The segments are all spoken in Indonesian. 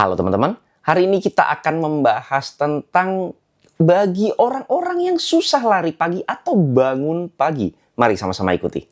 Halo teman-teman, hari ini kita akan membahas tentang bagi orang-orang yang susah lari pagi atau bangun pagi. Mari sama-sama ikuti.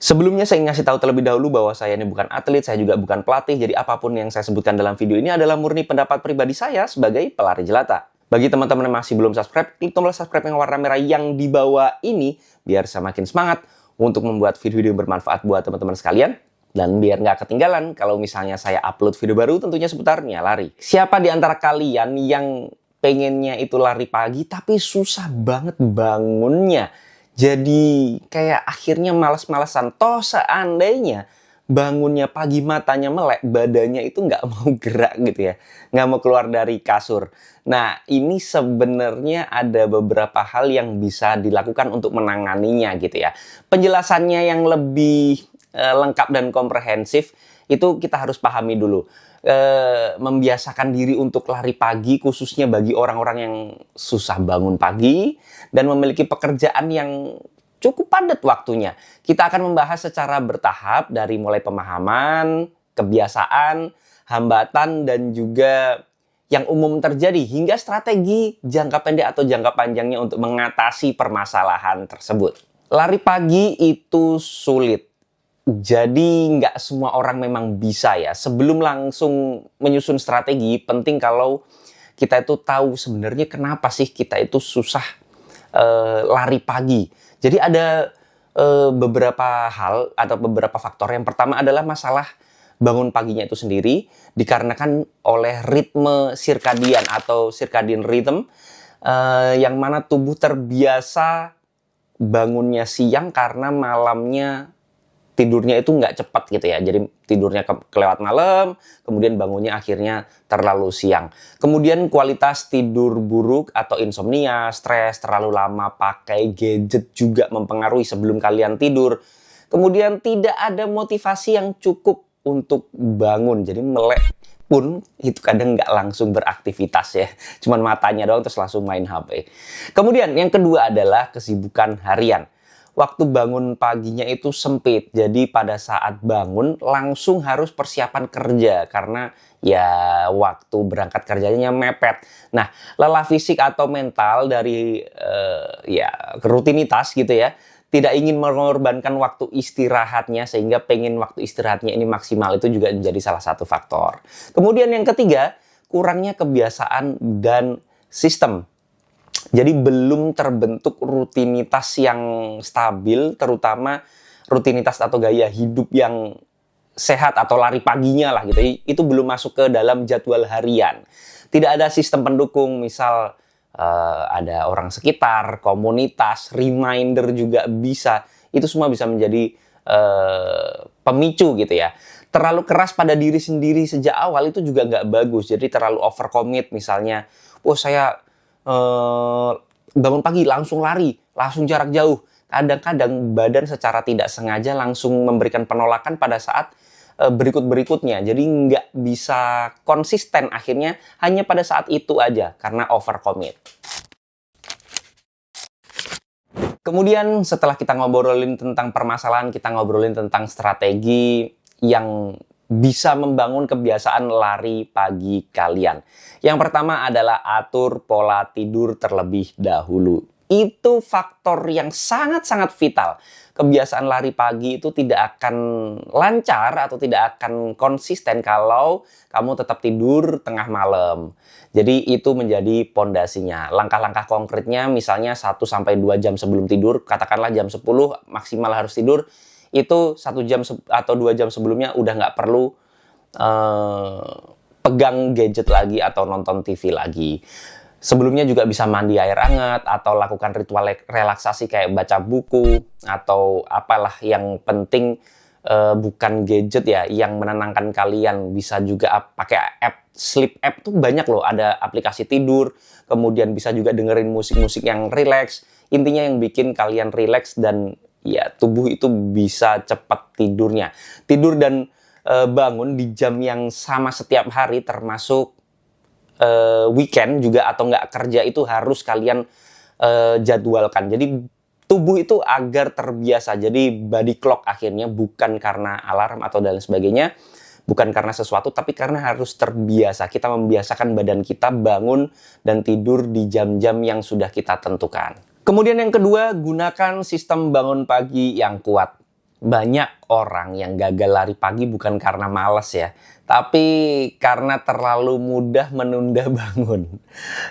Sebelumnya saya ngasih tahu terlebih dahulu bahwa saya ini bukan atlet, saya juga bukan pelatih, jadi apapun yang saya sebutkan dalam video ini adalah murni pendapat pribadi saya sebagai pelari jelata. Bagi teman-teman yang masih belum subscribe, klik tombol subscribe yang warna merah yang di bawah ini, biar saya makin semangat untuk membuat video-video yang bermanfaat buat teman-teman sekalian. Dan biar nggak ketinggalan kalau misalnya saya upload video baru tentunya seputarnya lari. Siapa di antara kalian yang pengennya itu lari pagi tapi susah banget bangunnya? Jadi kayak akhirnya malas-malasan. Toh seandainya bangunnya pagi matanya melek, badannya itu nggak mau gerak gitu ya. Nggak mau keluar dari kasur. Nah ini sebenarnya ada beberapa hal yang bisa dilakukan untuk menanganinya gitu ya. Penjelasannya yang lebih lengkap dan komprehensif itu kita harus pahami dulu. Membiasakan diri untuk lari pagi khususnya bagi orang-orang yang susah bangun pagi dan memiliki pekerjaan yang cukup padat waktunya. Kita akan membahas secara bertahap dari mulai pemahaman, kebiasaan, hambatan, dan juga yang umum terjadi hingga strategi jangka pendek atau jangka panjangnya untuk mengatasi permasalahan tersebut. Lari pagi itu sulit. Jadi nggak semua orang memang bisa ya. Sebelum langsung menyusun strategi, penting kalau kita itu tahu sebenarnya kenapa sih kita itu susah lari pagi. Jadi ada beberapa hal atau beberapa faktor. Yang pertama adalah masalah bangun paginya itu sendiri dikarenakan oleh ritme circadian atau circadian rhythm yang mana tubuh terbiasa bangunnya siang karena malamnya tidurnya itu nggak cepat gitu ya. Jadi tidurnya kelewat malam, kemudian bangunnya akhirnya terlalu siang. Kemudian kualitas tidur buruk atau insomnia, stres, terlalu lama pakai gadget juga mempengaruhi sebelum kalian tidur. Kemudian tidak ada motivasi yang cukup untuk bangun. Jadi melek pun itu kadang nggak langsung beraktivitas ya. Cuman matanya doang terus langsung main HP. Kemudian yang kedua adalah kesibukan harian. Waktu bangun paginya itu sempit, jadi pada saat bangun langsung harus persiapan kerja karena ya waktu berangkat kerjanya mepet. Nah, lelah fisik atau mental dari ya rutinitas gitu ya, tidak ingin mengorbankan waktu istirahatnya sehingga pengen waktu istirahatnya ini maksimal, itu juga menjadi salah satu faktor. Kemudian yang ketiga, kurangnya kebiasaan dan sistem. Jadi belum terbentuk rutinitas yang stabil, terutama rutinitas atau gaya hidup yang sehat atau lari paginya lah gitu. Itu belum masuk ke dalam jadwal harian. Tidak ada sistem pendukung, misal ada orang sekitar, komunitas, reminder juga bisa. Itu semua bisa menjadi pemicu gitu ya. Terlalu keras pada diri sendiri sejak awal itu juga nggak bagus. Jadi terlalu overcommit misalnya, oh saya bangun pagi langsung lari, langsung jarak jauh. Kadang-kadang badan secara tidak sengaja langsung memberikan penolakan pada saat berikut-berikutnya. Jadi nggak bisa konsisten akhirnya hanya pada saat itu aja karena overcommit. Kemudian setelah kita ngobrolin tentang permasalahan, kita ngobrolin tentang strategi yang bisa membangun kebiasaan lari pagi kalian. Yang pertama adalah atur pola tidur terlebih dahulu. Itu faktor yang sangat-sangat vital. Kebiasaan lari pagi itu tidak akan lancar atau tidak akan konsisten kalau kamu tetap tidur tengah malam. Jadi itu menjadi pondasinya. Langkah-langkah konkretnya misalnya 1-2 jam sebelum tidur, katakanlah jam 10 maksimal harus tidur. Itu 1 jam atau 2 jam sebelumnya udah nggak perlu pegang gadget lagi atau nonton TV lagi. Sebelumnya juga bisa mandi air hangat atau lakukan ritual relaksasi kayak baca buku atau apalah, yang penting bukan gadget ya yang menenangkan kalian. Bisa juga pakai app, sleep app tuh banyak loh, ada aplikasi tidur, kemudian bisa juga dengerin musik-musik yang relax. Intinya yang bikin kalian relax dan ya tubuh itu bisa cepat tidurnya. Tidur dan bangun di jam yang sama setiap hari, termasuk weekend juga atau nggak kerja, itu harus kalian jadwalkan. Jadi tubuh itu agar terbiasa. Jadi body clock akhirnya, bukan karena alarm atau dan sebagainya, bukan karena sesuatu, tapi karena harus terbiasa. Kita membiasakan badan kita bangun dan tidur di jam-jam yang sudah kita tentukan. Kemudian yang kedua, gunakan sistem bangun pagi yang kuat. Banyak orang yang gagal lari pagi bukan karena malas ya, tapi karena terlalu mudah menunda bangun.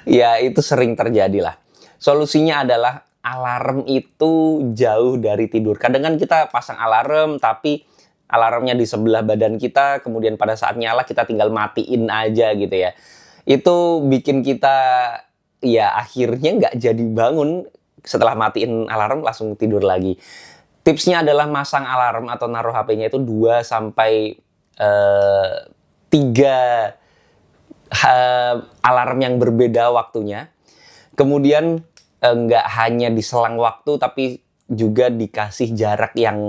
Ya, itu sering terjadi lah. Solusinya adalah alarm itu jauh dari tidur. Kadang kan kita pasang alarm, tapi alarmnya di sebelah badan kita, kemudian pada saat nyala kita tinggal matiin aja gitu ya. Itu bikin kita ya akhirnya nggak jadi bangun, setelah matiin alarm langsung tidur lagi. Tipsnya adalah masang alarm atau naruh HP-nya itu 2 sampai 3 alarm yang berbeda waktunya. Kemudian nggak hanya diselang waktu, tapi juga dikasih jarak yang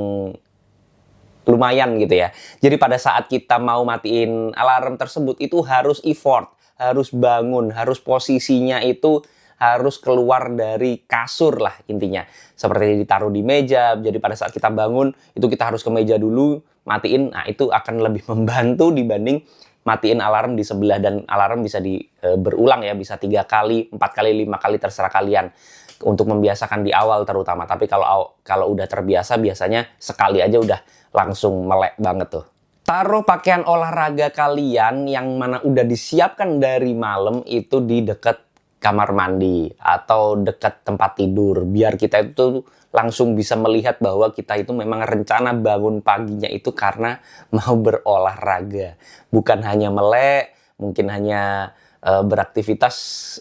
lumayan gitu ya. Jadi pada saat kita mau matiin alarm tersebut itu harus effort, harus bangun, harus posisinya itu harus keluar dari kasur lah intinya. Seperti ditaruh di meja, jadi pada saat kita bangun, itu kita harus ke meja dulu, matiin. Nah, itu akan lebih membantu dibanding matiin alarm di sebelah. Dan alarm bisa berulang ya, bisa 3 kali, 4 kali, 5 kali, terserah kalian. Untuk membiasakan di awal terutama. Tapi kalau udah terbiasa, biasanya sekali aja udah langsung melek banget tuh. Taruh pakaian olahraga kalian yang mana udah disiapkan dari malam itu di dekat kamar mandi atau dekat tempat tidur, biar kita itu langsung bisa melihat bahwa kita itu memang rencana bangun paginya itu karena mau berolahraga, bukan hanya melek, mungkin hanya beraktivitas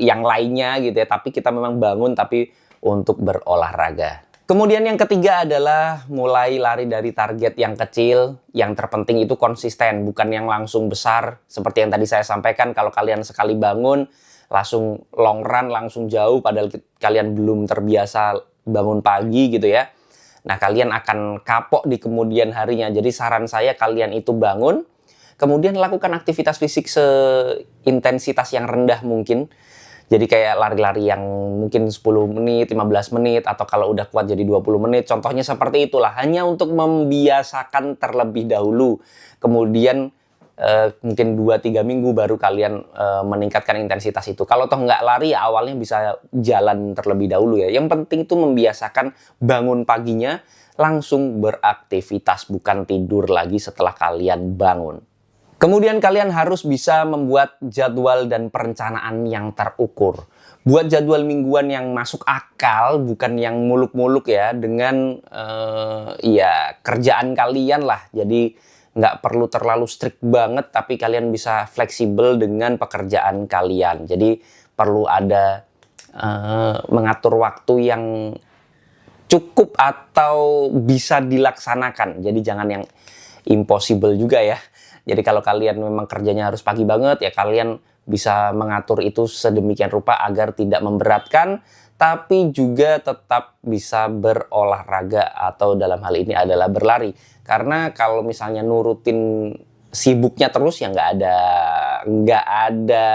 yang lainnya gitu ya, tapi kita memang bangun tapi untuk berolahraga. Kemudian yang ketiga adalah mulai lari dari target yang kecil. Yang terpenting itu konsisten, bukan yang langsung besar. Seperti yang tadi saya sampaikan, kalau kalian sekali bangun langsung long run, langsung jauh, padahal kalian belum terbiasa bangun pagi gitu ya. Nah, kalian akan kapok di kemudian harinya. Jadi saran saya, kalian itu bangun, kemudian lakukan aktivitas fisik seintensitas yang rendah mungkin. Jadi kayak lari-lari yang mungkin 10 menit, 15 menit, atau kalau udah kuat jadi 20 menit. Contohnya seperti itulah, hanya untuk membiasakan terlebih dahulu. Kemudian mungkin 2-3 minggu baru kalian meningkatkan intensitas itu. Kalau toh nggak lari ya awalnya bisa jalan terlebih dahulu ya. Yang penting itu membiasakan bangun paginya langsung beraktivitas, bukan tidur lagi setelah kalian bangun. Kemudian kalian harus bisa membuat jadwal dan perencanaan yang terukur. Buat jadwal mingguan yang masuk akal, bukan yang muluk-muluk ya, dengan ya kerjaan kalian lah. Jadi nggak perlu terlalu strict banget, tapi kalian bisa fleksibel dengan pekerjaan kalian. Jadi perlu ada mengatur waktu yang cukup atau bisa dilaksanakan. Jadi jangan yang impossible juga ya. Jadi kalau kalian memang kerjanya harus pagi banget, ya kalian bisa mengatur itu sedemikian rupa agar tidak memberatkan, tapi juga tetap bisa berolahraga atau dalam hal ini adalah berlari. Karena kalau misalnya nurutin sibuknya terus ya nggak ada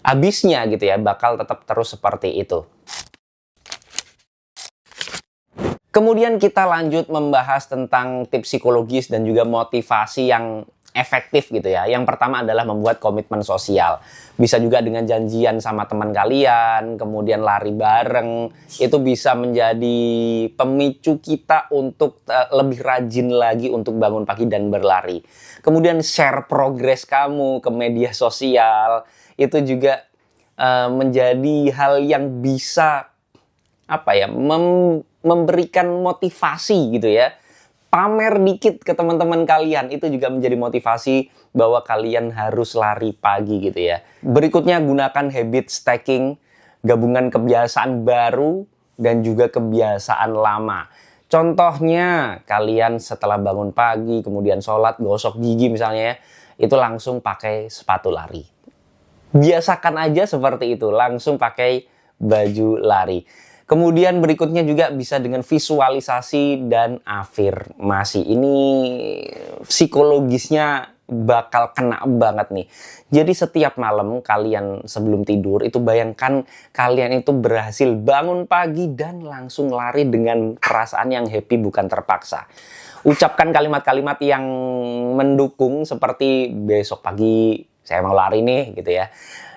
habisnya gitu ya, bakal tetap terus seperti itu. Kemudian kita lanjut membahas tentang tips psikologis dan juga motivasi yang efektif gitu ya. Yang pertama adalah membuat komitmen sosial. Bisa juga dengan janjian sama teman kalian, kemudian lari bareng. Itu bisa menjadi pemicu kita untuk lebih rajin lagi untuk bangun pagi dan berlari. Kemudian share progres kamu ke media sosial. Itu juga menjadi hal yang bisa memberikan motivasi gitu ya. Pamer dikit ke teman-teman kalian, itu juga menjadi motivasi bahwa kalian harus lari pagi gitu ya. Berikutnya, gunakan habit stacking, gabungan kebiasaan baru dan juga kebiasaan lama. Contohnya, kalian setelah bangun pagi, kemudian sholat, gosok gigi misalnya ya, itu langsung pakai sepatu lari. Biasakan aja seperti itu, langsung pakai baju lari. Kemudian berikutnya juga bisa dengan visualisasi dan afirmasi. Ini psikologisnya bakal kena banget nih. Jadi setiap malam kalian sebelum tidur itu bayangkan kalian itu berhasil bangun pagi dan langsung lari dengan perasaan yang happy bukan terpaksa. Ucapkan kalimat-kalimat yang mendukung seperti besok pagi saya mau lari nih gitu ya.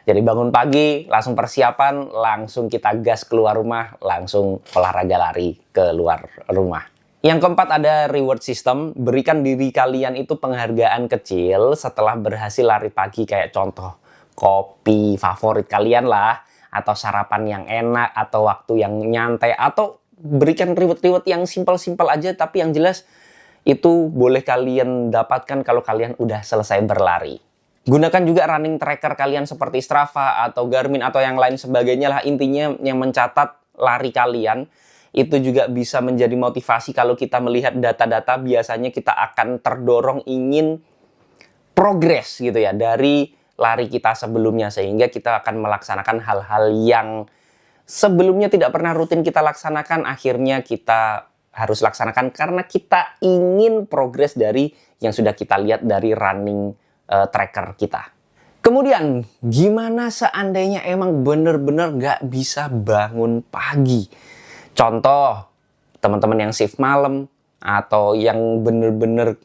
Jadi bangun pagi, langsung persiapan, langsung kita gas keluar rumah, langsung olahraga lari ke luar rumah. Yang keempat ada reward system, berikan diri kalian itu penghargaan kecil setelah berhasil lari pagi, kayak contoh kopi favorit kalian lah, atau sarapan yang enak, atau waktu yang nyantai, atau berikan reward-reward yang simpel-simpel aja, tapi yang jelas itu boleh kalian dapatkan kalau kalian udah selesai berlari. Gunakan juga running tracker kalian seperti Strava atau Garmin atau yang lain sebagainya lah, intinya yang mencatat lari kalian. Itu juga bisa menjadi motivasi kalau kita melihat data-data, biasanya kita akan terdorong ingin progres gitu ya dari lari kita sebelumnya, sehingga kita akan melaksanakan hal-hal yang sebelumnya tidak pernah rutin kita laksanakan, akhirnya kita harus laksanakan karena kita ingin progres dari yang sudah kita lihat dari running tracker kita. Kemudian, gimana seandainya emang bener-bener gak bisa bangun pagi? Contoh, teman-teman yang shift malam, atau yang bener-bener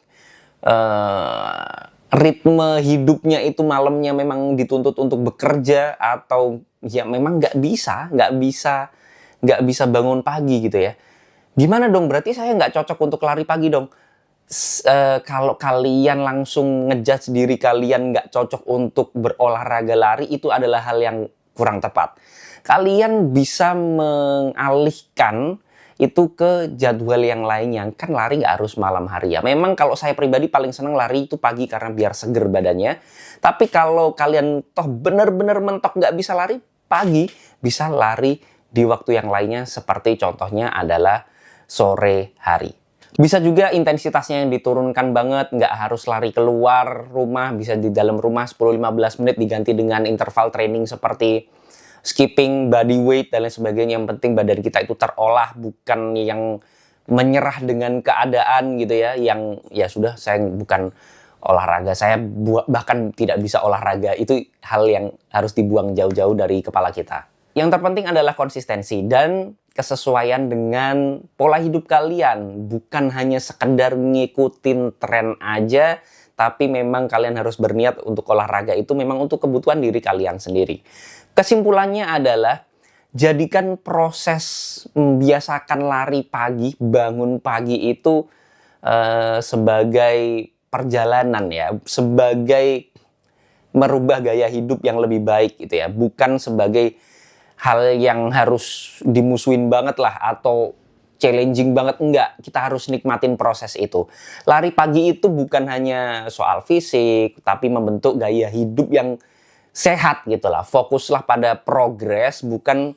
ritme hidupnya itu malamnya memang dituntut untuk bekerja, atau ya memang gak bisa bangun pagi gitu ya. Gimana dong? Berarti saya nggak cocok untuk lari pagi dong. Kalau kalian langsung ngejudge diri kalian nggak cocok untuk berolahraga lari, itu adalah hal yang kurang tepat. Kalian bisa mengalihkan itu ke jadwal yang lainnya. Kan lari nggak harus malam hari ya. Memang kalau saya pribadi paling seneng lari itu pagi karena biar seger badannya. Tapi kalau kalian toh bener-bener mentok nggak bisa lari pagi, bisa lari di waktu yang lainnya, seperti contohnya adalah sore hari. Bisa juga intensitasnya yang diturunkan banget, nggak harus lari keluar rumah, bisa di dalam rumah 10-15 menit diganti dengan interval training seperti skipping, body weight, dan lain sebagainya. Yang penting badan kita itu terolah, bukan yang menyerah dengan keadaan gitu ya, yang ya sudah saya bukan olahraga, saya bahkan tidak bisa olahraga. Itu hal yang harus dibuang jauh-jauh dari kepala kita. Yang terpenting adalah konsistensi dan kesesuaian dengan pola hidup kalian. Bukan hanya sekedar ngikutin tren aja, tapi memang kalian harus berniat untuk olahraga itu memang untuk kebutuhan diri kalian sendiri. Kesimpulannya adalah, jadikan proses membiasakan lari pagi, bangun pagi itu sebagai perjalanan ya, sebagai merubah gaya hidup yang lebih baik gitu ya, bukan sebagai hal yang harus dimusuhin banget lah atau challenging banget. Enggak, kita harus nikmatin proses itu. Lari pagi itu bukan hanya soal fisik, tapi membentuk gaya hidup yang sehat gitu lah. Fokuslah pada progres, bukan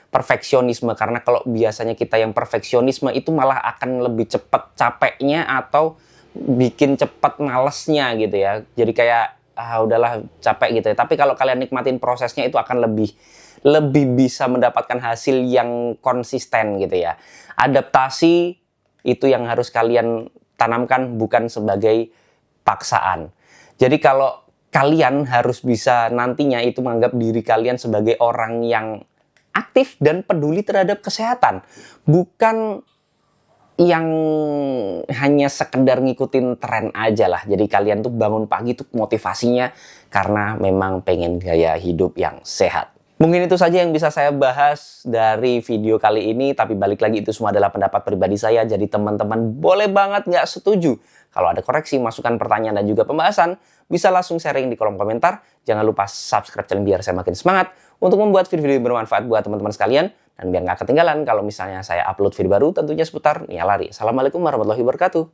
perfeksionisme. Karena kalau biasanya kita yang perfeksionisme itu malah akan lebih cepat capeknya atau bikin cepat malesnya gitu ya. Jadi kayak udahlah capek gitu ya. Tapi kalau kalian nikmatin prosesnya itu akan lebih bisa mendapatkan hasil yang konsisten gitu ya. Adaptasi itu yang harus kalian tanamkan, bukan sebagai paksaan. Jadi kalau kalian harus bisa nantinya itu menganggap diri kalian sebagai orang yang aktif dan peduli terhadap kesehatan, bukan yang hanya sekedar ngikutin tren aja lah. Jadi kalian tuh bangun pagi tuh motivasinya karena memang pengen gaya hidup yang sehat. Mungkin itu saja yang bisa saya bahas dari video kali ini, tapi balik lagi itu semua adalah pendapat pribadi saya, jadi teman-teman boleh banget nggak setuju. Kalau ada koreksi, masukan, pertanyaan, dan juga pembahasan, bisa langsung sharing di kolom komentar. Jangan lupa subscribe channel biar saya makin semangat untuk membuat video-video bermanfaat buat teman-teman sekalian, dan biar nggak ketinggalan kalau misalnya saya upload video baru tentunya seputar Nia Lari. Assalamualaikum warahmatullahi wabarakatuh.